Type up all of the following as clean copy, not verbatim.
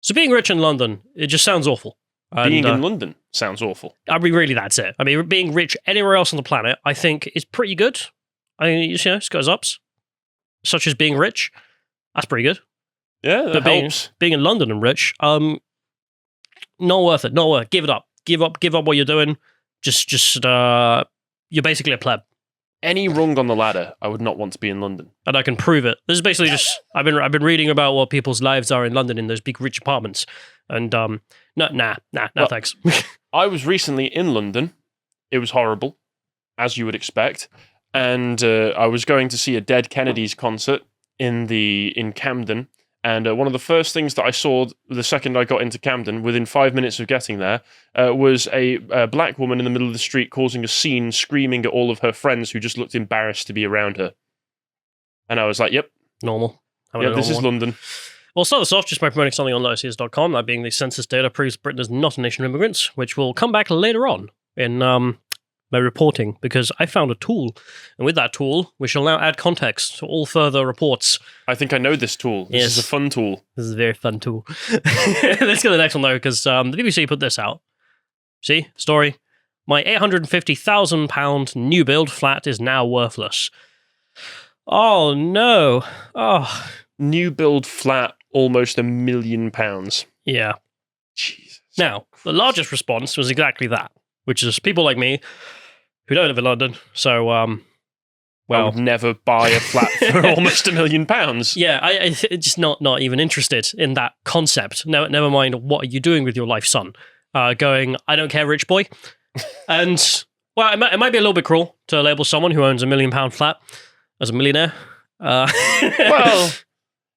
So being rich in London, it just sounds awful. Being in London sounds awful. I mean, really, that's it. I mean, being rich anywhere else on the planet, I think, is pretty good. I mean, it's got its ups, such as being rich. That's pretty good. Yeah, that but helps. Being in London and rich, not worth it. Not worth it. Give it up. Give up what you're doing. You're basically a pleb. Any rung on the ladder, I would not want to be in London. And I can prove it. This is basically just I've been reading about what people's lives are in London in those big rich apartments, and nah, thanks. I was recently in London. It was horrible, as you would expect, and I was going to see a Dead Kennedys concert in Camden. And one of the first things that I saw the second I got into Camden, within 5 minutes of getting there, was a black woman in the middle of the street causing a scene, screaming at all of her friends who just looked embarrassed to be around her. And I was like, yep. Normal. Yep, this is London. Well, start this off just by promoting something on lotus.com, that being the census data proves Britain is not a nation of immigrants, which will come back later on in my reporting, because I found a tool, and with that tool, we shall now add context to all further reports. I think I know this tool. This is a fun tool. This is a very fun tool. Let's go to the next one, though, because the BBC put this out. See? Story. My £850,000 new build flat is now worthless. Oh, no. Oh. New build flat, almost £1 million. Yeah. Jesus. Now, the largest response was exactly that, which is people like me who don't live in London. So, I would never buy a flat for almost £1 million. Yeah, I just not even interested in that concept. No, never mind, what are you doing with your life, son? Going, I don't care, rich boy. And, well, it might be a little bit cruel to label someone who owns £1 million flat as a millionaire. Well,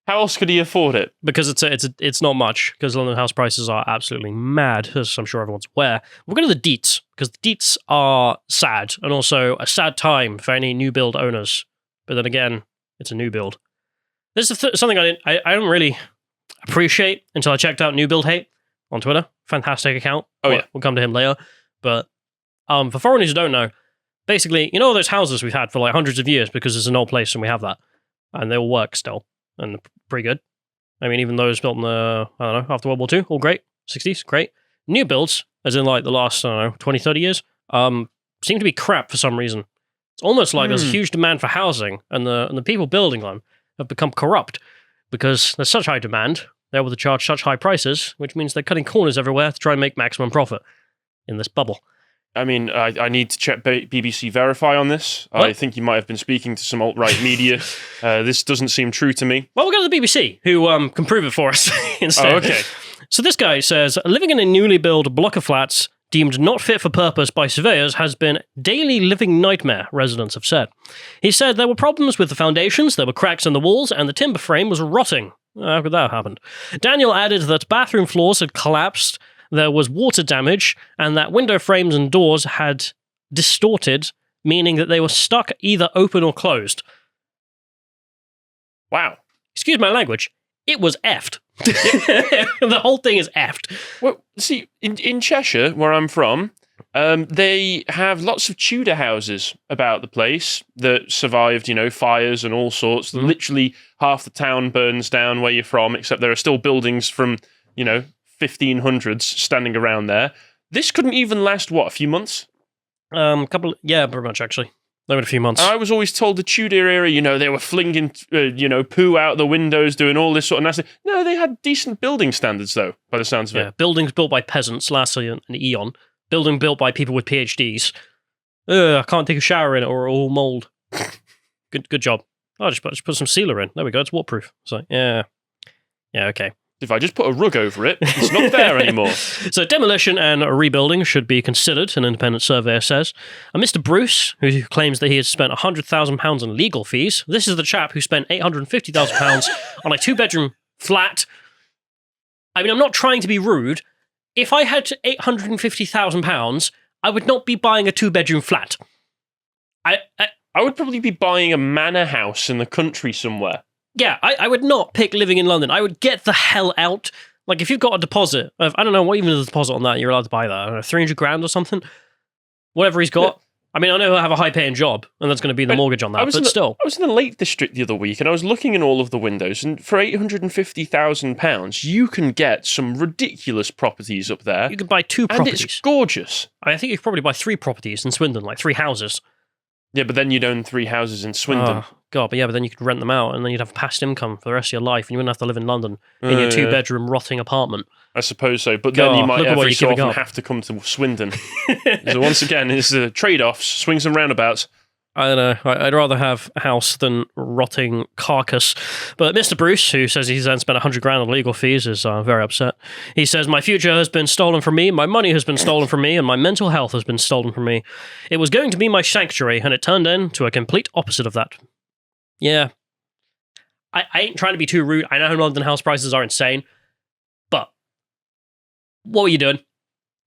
how else could he afford it? Because it's not much, because London house prices are absolutely mad, as I'm sure everyone's aware. We'll go to the deets, because the deets are sad, and also a sad time for any new build owners. But then again, it's a new build. This is something I don't really appreciate until I checked out New Build Hate on Twitter. Fantastic account. Yeah. We'll come to him later. But for foreigners who don't know, basically, you know all those houses we've had for like hundreds of years because it's an old place and we have that, and they all work still. And pretty good. I mean, even those built in the, I don't know, after World War II, all great. 60s, great. New builds, as in like the last, I don't know, 20, 30 years, seem to be crap for some reason. It's almost like there's a huge demand for housing, and the people building them have become corrupt because there's such high demand, they're able to charge such high prices, which means they're cutting corners everywhere to try and make maximum profit in this bubble. I mean, I need to check BBC Verify on this. What? I think you might have been speaking to some alt-right media. This doesn't seem true to me. Well, we'll go to the BBC, who can prove it for us instead. Oh, okay. So this guy says, living in a newly built block of flats deemed not fit for purpose by surveyors has been daily living nightmare, residents have said. He said there were problems with the foundations, there were cracks in the walls, and the timber frame was rotting. How could that have happened? Daniel added that bathroom floors had collapsed, there was water damage, and that window frames and doors had distorted, meaning that they were stuck either open or closed. Wow. Excuse my language. It was effed. The whole thing is effed. Well, see, in Cheshire, where I'm from, they have lots of Tudor houses about the place that survived, fires and all sorts. Mm-hmm. Literally half the town burns down where you're from, except there are still buildings from, 1500s standing around there. This couldn't even last, a few months? Yeah, pretty much, actually. They were a few months. I was always told the Tudor era, they were flinging, poo out the windows, doing all this sort of nasty. No, they had decent building standards, though, by the sounds of it. Buildings built by peasants last an eon. Building built by people with PhDs. I can't take a shower in it or it'll mold. Good job. Oh, just put some sealer in. There we go. It's waterproof. So, yeah, okay. If I just put a rug over it, it's not there anymore. So demolition and rebuilding should be considered, an independent surveyor says. And Mr. Bruce, who claims that he has spent £100,000 in legal fees, this is the chap who spent £850,000 on a two-bedroom flat. I mean, I'm not trying to be rude. If I had £850,000, I would not be buying a two-bedroom flat. I would probably be buying a manor house in the country somewhere. Yeah, I would not pick living in London. I would get the hell out. Like, if you've got a deposit of, I don't know, what even is the deposit on that? You're allowed to buy that. I don't know, 300 grand or something? Whatever he's got. I mean, I know I have a high-paying job, and that's going to be the mortgage on that, but still. I was in the Lake District the other week, and I was looking in all of the windows, and for £850,000, you can get some ridiculous properties up there. You could buy 2 properties. And it's gorgeous. I think you could probably buy 3 properties in Swindon, like 3 houses. Yeah, but then you'd own 3 houses in Swindon. Oh, God, but then you could rent them out, and then you'd have passive income for the rest of your life, and you wouldn't have to live in London in your 2-bedroom rotting apartment. I suppose so, but then you might every so often up. have to come to Swindon. So once again, it's trade-offs, swings and roundabouts. I don't know. I'd rather have a house than rotting carcass. But Mr. Bruce, who says he's then spent $100,000 on legal fees, is very upset. He says, "My future has been stolen from me, my money has been stolen from me, and my mental health has been stolen from me. It was going to be my sanctuary, and it turned into a complete opposite of that." Yeah. I ain't trying to be too rude. I know London house prices are insane. But what were you doing?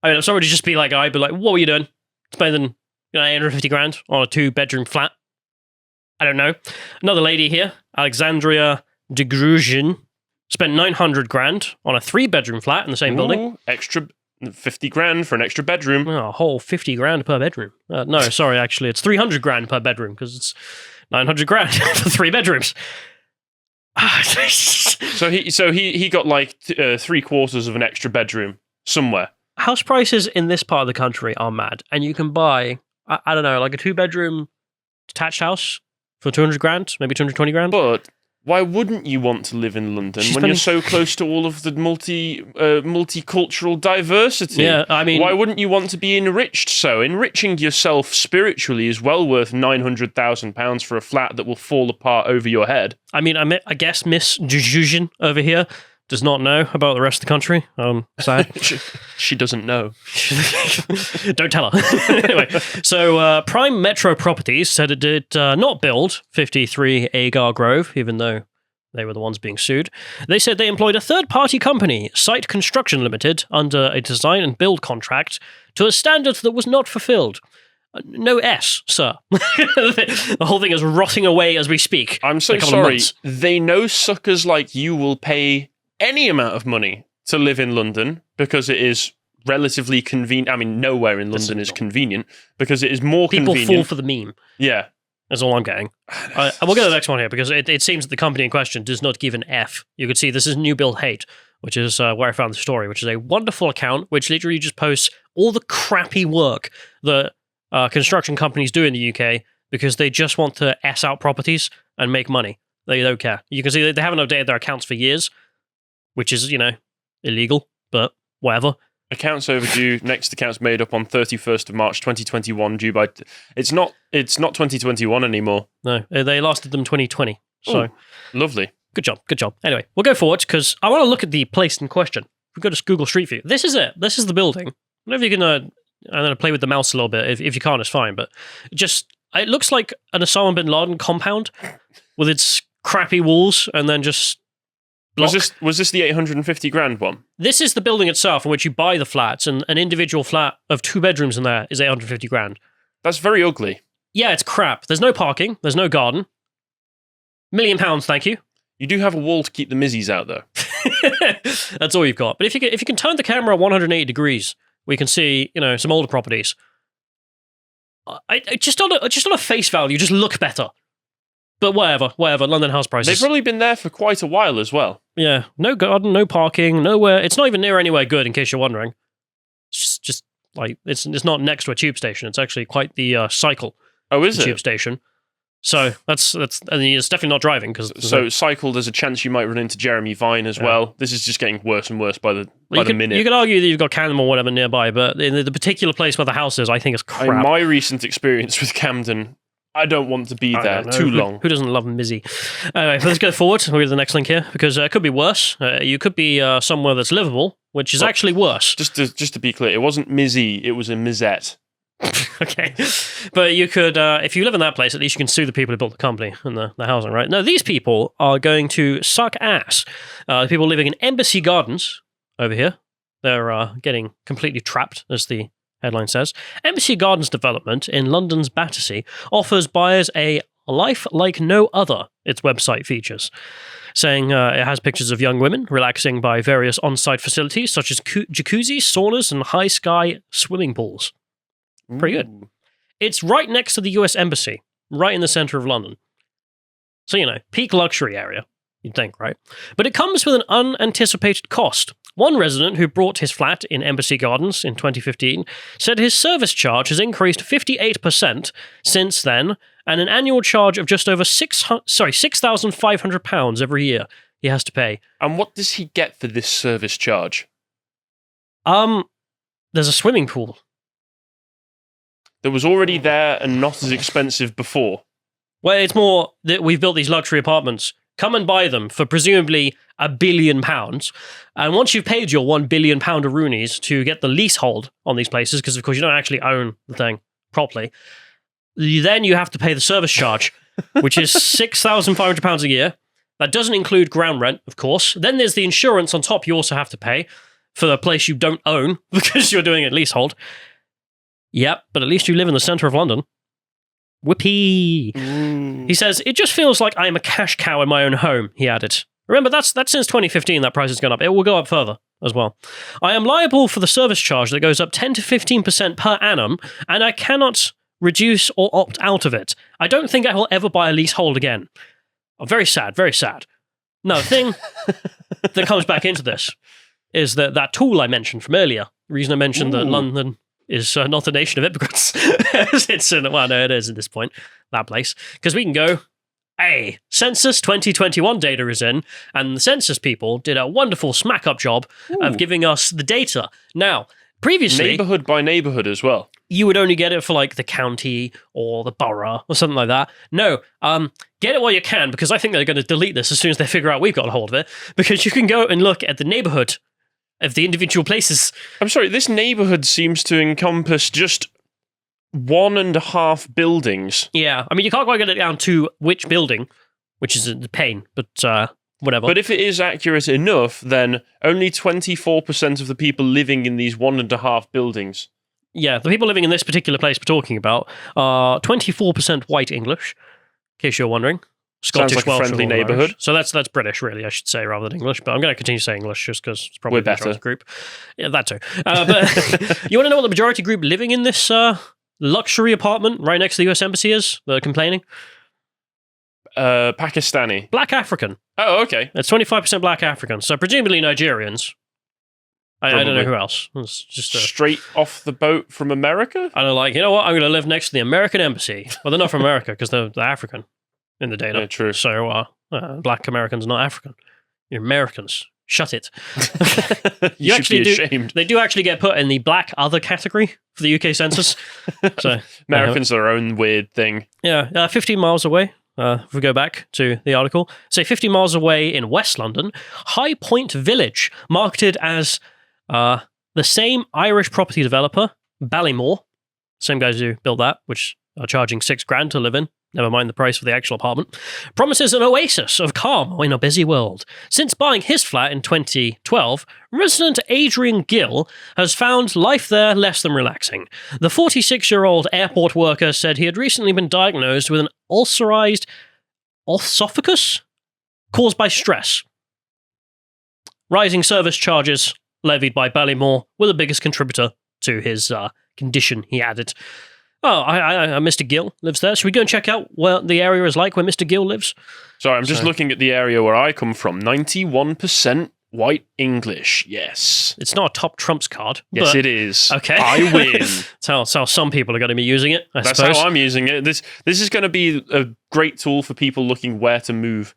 I mean, I'm sorry to just be like, I'd be like, what were you doing? Spending $850,000 on a 2-bedroom flat. I don't know. Another lady here, Alexandria de Grugin, spent $900,000 on a 3-bedroom flat in the same building. Extra $50,000 for an extra bedroom. Oh, a whole $50,000 per bedroom. No, sorry, actually, it's $300,000 per bedroom because it's $900,000 for 3 bedrooms. So he got like 3/4 of an extra bedroom somewhere. House prices in this part of the country are mad, and you can buy, I don't know, like a 2-bedroom detached house for $200,000, maybe $220,000. But why wouldn't you want to live in London when you're so close to all of the multicultural diversity? Yeah, I mean, why wouldn't you want to be enriched? So enriching yourself spiritually is well worth £900,000 for a flat that will fall apart over your head. I mean, I guess Miss Jujujin over here does not know about the rest of the country. Sad. She doesn't know. Don't tell her. Anyway, so Prime Metro Properties said it did not build 53 Agar Grove, even though they were the ones being sued. They said they employed a third-party company, Site Construction Limited, under a design and build contract to a standard that was not fulfilled. No S, sir. The whole thing is rotting away as we speak. I'm so sorry. They know suckers like you will pay any amount of money to live in London because it is relatively convenient. I mean, nowhere in London is convenient because it is more convenient. People fall for the meme. Yeah. That's all I'm getting. And we'll go to the next one here because it seems that the company in question does not give an F. You can see this is New Build Hate, which is where I found the story, which is a wonderful account which literally just posts all the crappy work that construction companies do in the UK because they just want to S out properties and make money. They don't care. You can see they haven't updated their accounts for years, which is, illegal, but whatever. Accounts overdue. Next account's made up on 31st of March 2021, due by... It's not 2021 anymore. No, they lasted them 2020. So ooh, lovely. Good job. Anyway, we'll go forward because I want to look at the place in question. We go to Google Street View. This is it. This is the building. I don't know if you can... I'm going to play with the mouse a little bit. If you can't, it's fine. But it looks like an Osama bin Laden compound with its crappy walls and then just... block. Was this the $850,000 one? This is the building itself in which you buy the flats, and an individual flat of 2 bedrooms in there is $850,000. That's very ugly. Yeah, it's crap. There's no parking. There's no garden. £1 million, thank you. You do have a wall to keep the mizzies out, though. That's all you've got. But if you can turn the camera 180 degrees, we can see some older properties. I just on a face value, just look better. But whatever. London house prices. They've probably been there for quite a while as well. Yeah, no garden, no parking, nowhere. It's not even near anywhere good, in case you're wondering. It's just like it's not next to a tube station. It's actually quite the cycle. Oh, is it? Tube station. So that's and it's definitely not driving because. So cycle. There's a chance you might run into Jeremy Vine as well. This is just getting worse and worse by the minute. You could argue that you've got Camden or whatever nearby, but in the particular place where the house is, I think it's crap. In my recent experience with Camden, I don't want to be there too long. Who doesn't love Mizzy? Anyway, let's go forward. We'll go to the next link here because it could be worse. You could be somewhere that's livable, which is actually worse. Just to be clear, it wasn't Mizzy, it was a Mizette. Okay. But you could, if you live in that place, at least you can sue the people who built the company and the housing, right? No, these people are going to suck ass. People living in Embassy Gardens over here, they're getting completely trapped, as the headline says. Embassy Gardens development in London's Battersea offers buyers a life like no other, its website features, saying it has pictures of young women relaxing by various on-site facilities such as jacuzzis, saunas, and high-sky swimming pools. Pretty good. it's right next to the US Embassy, right in the centre of London. So, peak luxury area, you'd think, right? But it comes with an unanticipated cost. One resident who bought his flat in Embassy Gardens in 2015 said his service charge has increased 58% since then, and an annual charge of just over £6,500 every year he has to pay. And what does he get for this service charge? There's a swimming pool. That was already there and not as expensive before. Well, it's more that we've built these luxury apartments. Come and buy them for presumably £1 billion. And once you've paid your £1 billion roonies to get the leasehold on these places, because of course you don't actually own the thing properly, then you have to pay the service charge, which is £6,500 a year. That doesn't include ground rent, of course. Then there's the insurance on top you also have to pay for the place you don't own because you're doing it leasehold. Yep, but at least you live in the centre of London. Whippy. He says, it just feels like I am a cash cow in my own home, he added. Remember, that's since 2015 that price has gone up. It will go up further as well. I am liable for the service charge that goes up 10 to 15% per annum, and I cannot reduce or opt out of it. I don't think I will ever buy a leasehold again. Oh, very sad, very sad. No, the thing that comes back into this is that tool I mentioned from earlier. The reason I mentioned that London is not a nation of hypocrites. It's no, it is at this point, that place. Because we can go, hey, Census 2021 data is in, and the census people did a wonderful smack-up job of giving us the data. Now, previously... Neighbourhood by neighbourhood as well. You would only get it for like the county or the borough or something like that. No, get it while you can, because I think they're going to delete this as soon as they figure out we've got a hold of it, because you can go and look at the neighbourhood of the individual places. I'm sorry, this neighbourhood seems to encompass just 1.5 buildings. Yeah, I mean, you can't quite get it down to which building, which is a pain, but whatever. But if it is accurate enough, then only 24% of the people living in these 1.5 buildings. Yeah, the people living in this particular place we're talking about are 24% white English, in case you're wondering. Scottish, sounds like Welsh, a friendly and Irish. neighbourhood. So that's British, really, I should say, rather than English. But I'm going to continue to say English just because it's probably We're the majority better. group. Yeah, that too. But you want to know what the majority group living in this luxury apartment right next to the US Embassy is? They're complaining? Pakistani. Black African. Oh, okay. It's 25% Black African. So presumably Nigerians. I don't know Probably. who else. It's just Straight off the boat from America? And they're like, you know what? I'm going to live next to the American Embassy. Well, they're not from America because they're African in the data. Yeah, true. So Black Americans are not African. You're Americans. Shut it. You should actually be do- ashamed. They do actually get put in the black other category for the UK census. So Americans are their own weird thing. yeah, 15 miles away. If we go back to the article, say 50 miles away in West London, High Point Village, marketed as the same Irish property developer, Ballymore, same guys who built that, which are charging $6,000 to live in, never mind the price of the actual apartment, promises an oasis of calm in a busy world. Since buying his flat in 2012, resident Adrian Gill has found life there less than relaxing. The 46-year-old airport worker said he had recently been diagnosed with an ulcerized esophagus caused by stress. Rising service charges levied by Ballymore were the biggest contributor to his condition, he added. Oh, Mr. Gill lives there. Should we go and check out what the area is like where Mr. Gill lives? Sorry, I'm just looking at the area where I come from. 91% white English. Yes. It's not a top trumps card. Yes, but, it is. Okay. I win. That's how some people are going to be using it, I That's suppose. how I'm using it. This is going to be a great tool for people looking where to move.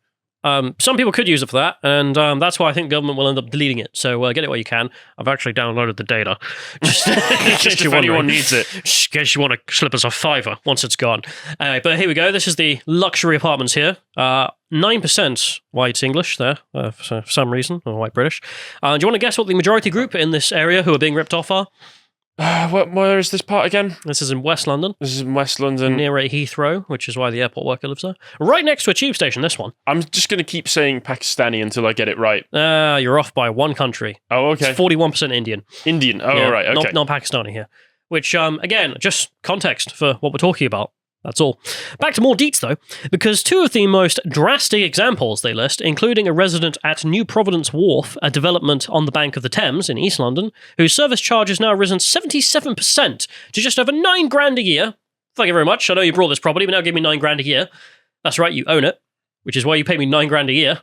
Some people could use it for that, and that's why I think government will end up deleting it. So get it where you can. I've actually downloaded the data. Just If anyone needs it. Just in case you want to slip us a $5 once it's gone. Anyway, but here we go. This is the luxury apartments here. 9% white English there, for some reason, or white British. Do you want to guess what the majority group in this area who are being ripped off are? Where is this part again? This is in West London, This is in West London. near Heathrow, which is why the airport worker lives there. Right next to a tube station, this one. I'm just going to keep saying Pakistani until I get it right. You're off by one country. Oh, okay. It's 41% Indian. Indian. Oh, Yeah, right. Okay. Not Pakistani here. Which, again, just context for what we're talking about. That's all. Back to more deets, though, because two of the most drastic examples they list, including a resident at New Providence Wharf, a development on the bank of the Thames in East London, whose service charge has now risen 77% to just over $9,000 a year Thank you very much. I know you brought this property, but now give me $9,000 a year. That's right, you own it, which is why you pay me $9,000 a year.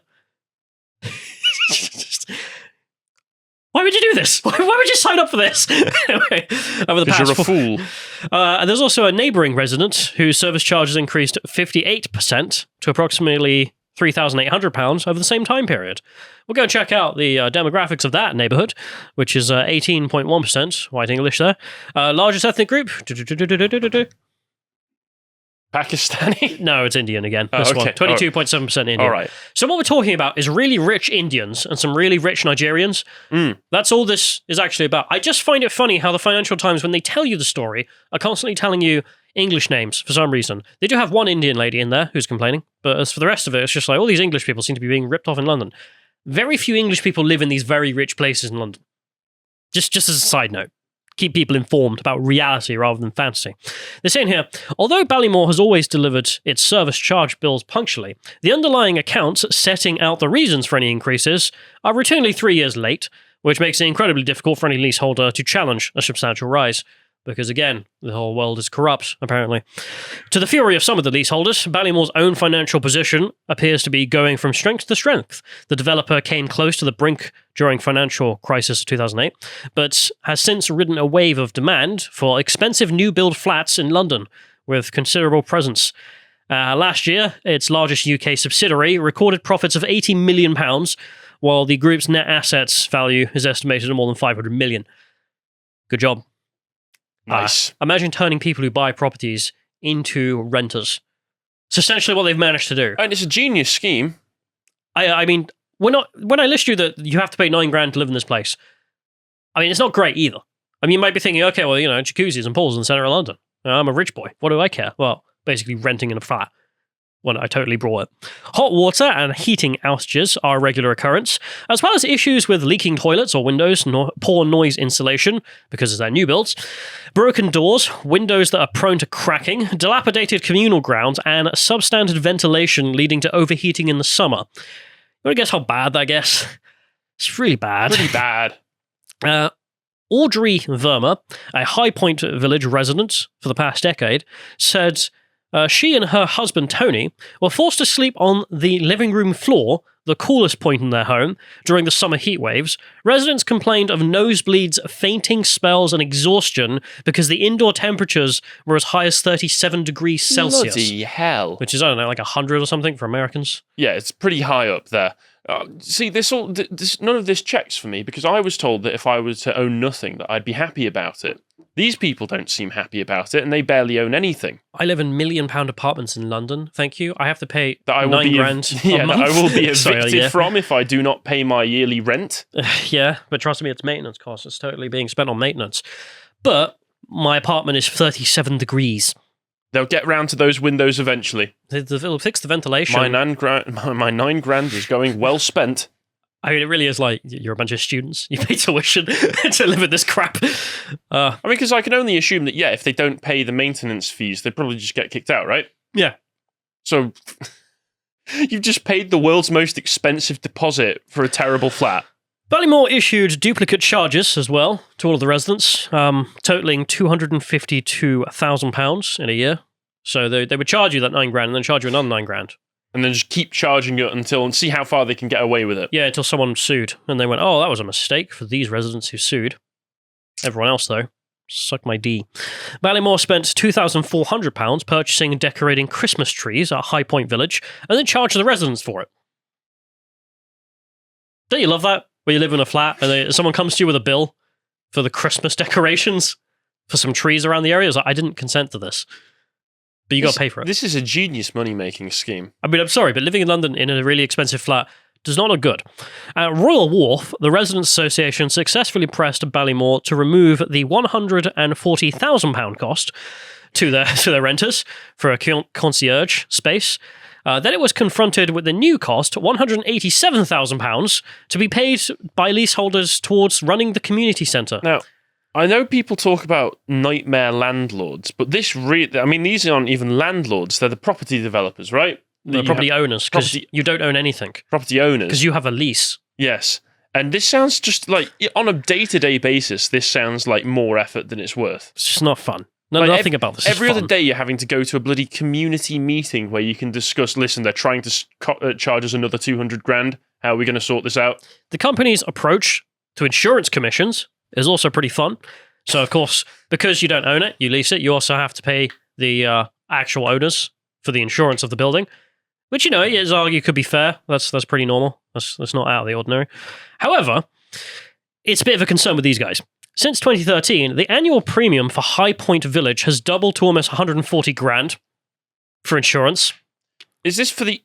Why would you do this? Why would you sign up for this? Anyway, over the past you're a fool. And there's also a neighbouring resident whose service charges increased 58% to approximately £3,800 over the same time period. We'll go and check out the demographics of that neighbourhood, which is 18.1% white English there. Largest ethnic group? Pakistani? No, it's Indian again. This one. 22.7% Indian. All right. So what we're talking about is really rich Indians and some really rich Nigerians. That's all this is actually about. I just find it funny how the Financial Times, when they tell you the story, are constantly telling you English names for some reason. They do have one Indian lady in there who's complaining, but as for the rest of it, it's just like all these English people seem to be being ripped off in London. Very few English people live in these very rich places in London. Just as a side note. Keep people informed about reality rather than fantasy. They're saying here, although Ballymore has always delivered its service charge bills punctually, the underlying accounts setting out the reasons for any increases are routinely 3 years late, which makes it incredibly difficult for any leaseholder to challenge a substantial rise. Because again, the whole world is corrupt, apparently. To the fury of some of the leaseholders, Ballymore's own financial position appears to be going from strength to strength. The developer came close to the brink during financial crisis of 2008, but has since ridden a wave of demand for expensive new build flats in London, with considerable presence. Last year, its largest UK subsidiary recorded profits of £80 million, while the group's net assets value is estimated at more than £500 million. Good job. Nice. Imagine turning people who buy properties into renters. It's essentially what they've managed to do. And it's a genius scheme. I mean, when I list you that you have to pay $9,000 to live in this place, I mean, it's not great either. I mean, you might be thinking, okay, well, jacuzzis and pools in the centre of London. I'm a rich boy. What do I care? Well, basically renting in a flat. When I totally brought it. Hot water and heating outages are a regular occurrence, as well as issues with leaking toilets or windows, poor noise insulation, because of their new builds, broken doors, windows that are prone to cracking, dilapidated communal grounds, and substandard ventilation leading to overheating in the summer. You want to guess how bad that gets? It's really bad. Pretty bad. Audrey Verma, a High Point Village resident for the past decade, said she and her husband Tony were forced to sleep on the living room floor, the coolest point in their home, during the summer heat waves. Residents complained of nosebleeds, fainting spells, and exhaustion because the indoor temperatures were as high as 37 degrees Celsius. Bloody hell. Which is, I don't know, like 100 or something for Americans. Yeah, it's pretty high up there. See, none of this checks for me, because I was told that if I was to own nothing, that I'd be happy about it. These people don't seem happy about it, and they barely own anything. I live in £1 million apartments in London, thank you. I have to pay that I will $9,000 yeah, a month. That I will be evicted from if I do not pay my yearly rent. Yeah, but trust me, it's maintenance costs. It's totally being spent on maintenance. But my apartment is 37 degrees. They'll get round to those windows eventually. They'll fix the ventilation. My $9,000 is going well spent. I mean, it really is like you're a bunch of students. You pay tuition to live in this crap. I mean, because I can only assume that, yeah, if they don't pay the maintenance fees, they probably just get kicked out, right? Yeah. So you've just paid the world's most expensive deposit for a terrible flat. Ballymore issued duplicate charges as well to all of the residents, totaling £252,000 in a year. So they would charge you that $9,000 and then charge you another $9,000. And then just keep charging it and see how far they can get away with it. Yeah, until someone sued. And they went, oh, that was a mistake for these residents who sued. Everyone else, though, suck my D. Ballymore spent £2,400 purchasing and decorating Christmas trees at High Point Village and then charged the residents for it. Don't you love that? Where you live in a flat and someone comes to you with a bill for the Christmas decorations for some trees around the area. It's like, I didn't consent to this. But you got to pay for it. This is a genius money-making scheme. I mean, I'm sorry, but living in London in a really expensive flat does not look good. At Royal Wharf, the Residents' Association successfully pressed Ballymore to remove the £140,000 cost to their renters for a concierge space. Then it was confronted with the new cost, £187,000, to be paid by leaseholders towards running the community centre. Now, I know people talk about nightmare landlords, but these aren't even landlords. They're the property developers, right? The property owners, because you don't own anything. Property owners. Because you have a lease. Yes. And this sounds just like, on a day-to-day basis, this sounds like more effort than it's worth. It's just not fun. No, Like, nothing about this. Every is other fun. day, you're having to go to a bloody community meeting where you can discuss. Listen, they're trying to charge us another 200 grand. How are we going to sort this out? The company's approach to insurance commissions is also pretty fun. So, of course, because you don't own it, you lease it, you also have to pay the actual owners for the insurance of the building, which, is argue could be fair. That's pretty normal. That's not out of the ordinary. However, it's a bit of a concern with these guys. Since 2013, the annual premium for High Point Village has doubled to almost 140 grand for insurance. Is this for the?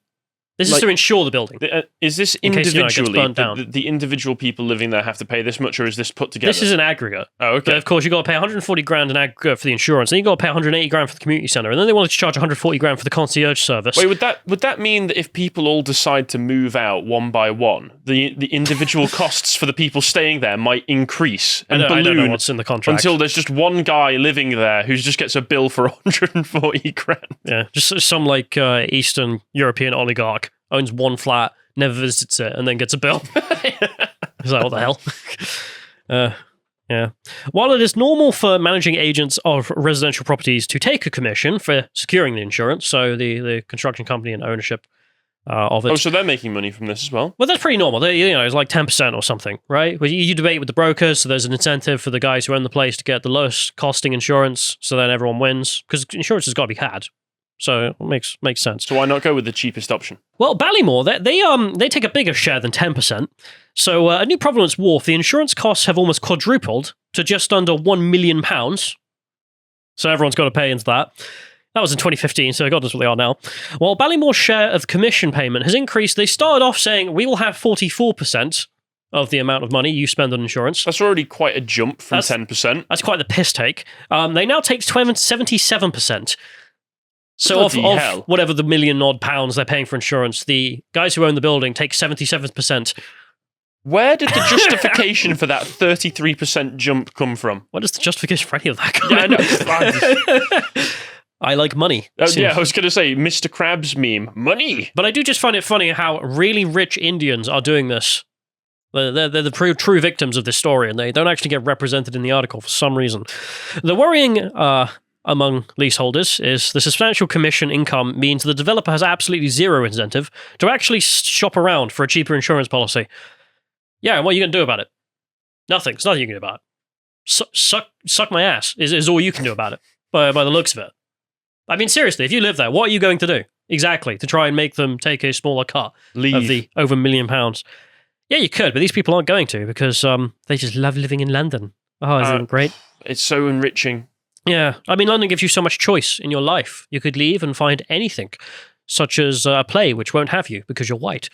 This is to insure the building. Is this In case, it gets individually? burnt down. The individual people living there have to pay this much, or is this put together? This is an aggregate. Oh, okay. But of course, you got to pay 140 grand in aggregate for the insurance, then you got to pay 180 grand for the community centre, and then they wanted to charge 140 grand for the concierge service. Wait, would that mean that if people all decide to move out one by one, the individual costs for the people staying there might increase and I don't know balloon what's in the contract. until there's just one guy living there who just gets a bill for 140 grand? Yeah, just some Eastern European oligarch owns one flat, never visits it, and then gets a bill. It's like, what the hell? Yeah. While it is normal for managing agents of residential properties to take a commission for securing the insurance, so the construction company and ownership of it. Oh, so they're making money from this as well? Well, that's pretty normal. It's like 10% or something, right? But you debate with the brokers, so there's an incentive for the guys who own the place to get the lowest costing insurance, so then everyone wins, because insurance has got to be had. So it makes sense. So why not go with the cheapest option? Well, Ballymore, they take a bigger share than 10%. So at New Providence Wharf, the insurance costs have almost quadrupled to just under £1 million. So everyone's got to pay into that. That was in 2015, so God knows what they are now. While Ballymore's share of commission payment has increased, they started off saying, we will have 44% of the amount of money you spend on insurance. That's already quite a jump from 10%. That's quite the piss take. They now take 77%. So of whatever the million odd pounds they're paying for insurance, the guys who own the building take 77%. Where did the justification for that 33% jump come from? What is the justification for any of that? I know. I like money. Yeah, I was going to say, Mr. Krabs meme. Money! But I do just find it funny how really rich Indians are doing this. They're the true victims of this story, and they don't actually get represented in the article for some reason. The worrying among leaseholders is the substantial commission income means the developer has absolutely zero incentive to actually shop around for a cheaper insurance policy. Yeah, and what are you going to do about it? Nothing. There's nothing you can do about it. Suck my ass is all you can do about it, by the looks of it. I mean, seriously, if you live there, what are you going to do? Exactly, to try and make them take a smaller cut of the over £1 million. Yeah, you could, but these people aren't going to because they just love living in London. Oh, isn't it great? It's so enriching. Yeah, I mean, London gives you so much choice in your life. You could leave and find anything, such as a play which won't have you because you're white.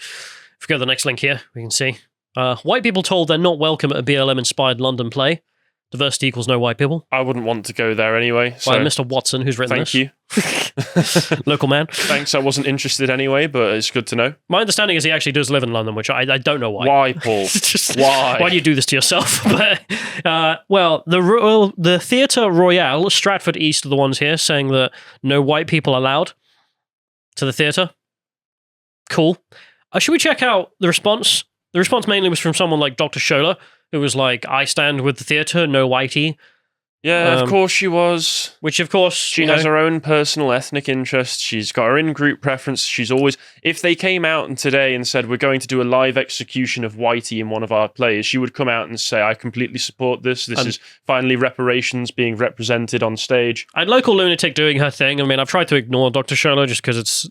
If we go to the next link here, we can see. White people told they're not welcome at a BLM-inspired London play. Diversity equals no white people. I wouldn't want to go there anyway. So by Mr. Watson, who's written this. Thank you. Local man. Thanks, I wasn't interested anyway, but it's good to know. My understanding is he actually does live in London, which I don't know why. Why, Paul? Why? Why do you do this to yourself? But, well, the Theatre Royale, Stratford East are the ones here, saying that no white people allowed to the theatre. Cool. Should we check out the response? The response mainly was from someone like Dr. Scholler, who was like, I stand with the theatre, no whitey. Yeah, of course she was. Which, of course, she has her own personal ethnic interests. She's got her in-group preference. She's always... If they came out and today and said, we're going to do a live execution of Whitey in one of our plays, she would come out and say, I completely support this. This is finally reparations being represented on stage. A local lunatic doing her thing. I mean, I've tried to ignore Dr. Scholler just because it's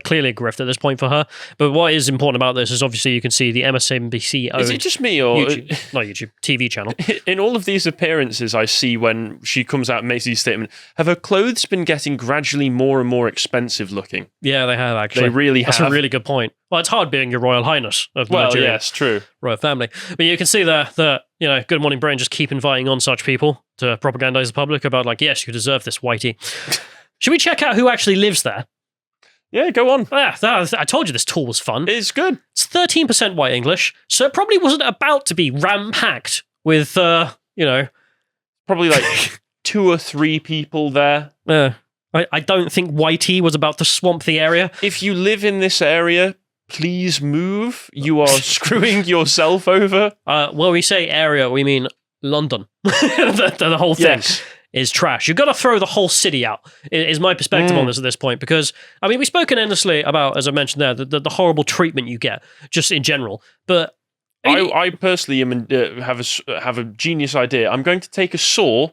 clearly a grift at this point for her. But what is important about this is obviously you can see the MSNBC... Is it just me or... YouTube, not YouTube, TV channel. In all of these appearances I see when she comes out and makes these statements, have her clothes been getting gradually more and more expensive looking? Yeah, they have, actually. They really have. That's a really good point. Well, it's hard being your Royal Highness of the Nigerian yes, true. royal family. But you can see there that, Good Morning Britain just keep inviting on such people to propagandize the public about, like, yes, you deserve this, Whitey. Should we check out who actually lives there? Yeah, go on. Yeah, I told you this tour was fun. It's good. It's 13% white English, so it probably wasn't about to be ram-packed with, Probably like 2 or 3 people there. I don't think Whitey was about to swamp the area. If you live in this area, please move. You are screwing yourself over. When we say area, we mean London. the whole thing. Yes. is trash. You've got to throw the whole city out, is my perspective on this at this point. Because, I mean, we've spoken endlessly about, as I mentioned there, the horrible treatment you get, just in general. But I personally have a genius idea. I'm going to take a saw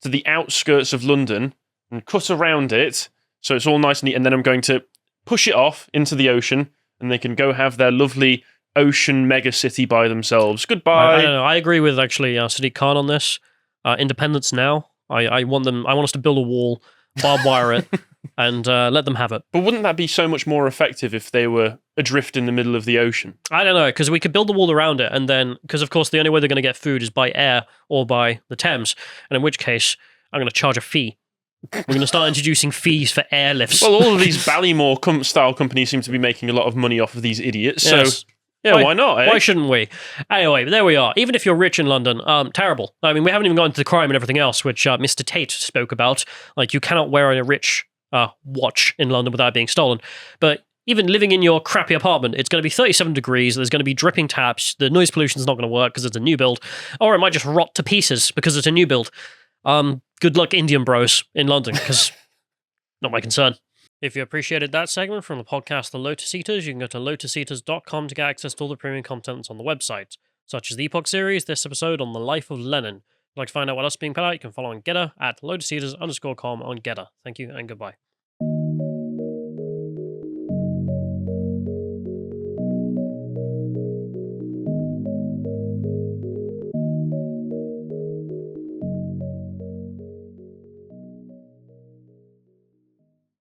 to the outskirts of London and cut around it so it's all nice and neat, and then I'm going to push it off into the ocean, and they can go have their lovely ocean mega city by themselves. Goodbye. I don't know. I agree with actually Sadiq Khan on this. Independence now. I want us to build a wall, barbed wire it, and let them have it. But wouldn't that be so much more effective if they were adrift in the middle of the ocean? I don't know, because we could build the wall around it, and then, because of course the only way they're going to get food is by air or by the Thames, and in which case I'm going to charge a fee. We're going to start introducing fees for airlifts. Well, all of these Ballymore-style companies seem to be making a lot of money off of these idiots, Yes. so yeah, why not, eh? Why shouldn't we? Anyway, there we are. Even if you're rich in London, terrible. I mean, we haven't even gone into the crime and everything else, which Mr. Tate spoke about. Like, you cannot wear a rich watch in London without being stolen. But even living in your crappy apartment, it's going to be 37 degrees, there's going to be dripping taps, the noise pollution's not going to work because it's a new build, or it might just rot to pieces because it's a new build. Good luck, Indian bros in London, because not my concern. If you appreciated that segment from the podcast The Lotus Eaters, you can go to lotuseaters.com to get access to all the premium content that's on the website, such as the Epoch series, this episode on the life of Lenin. If you'd like to find out what else is being put out, you can follow on Getter at lotuseaters_com on Getter. Thank you and goodbye.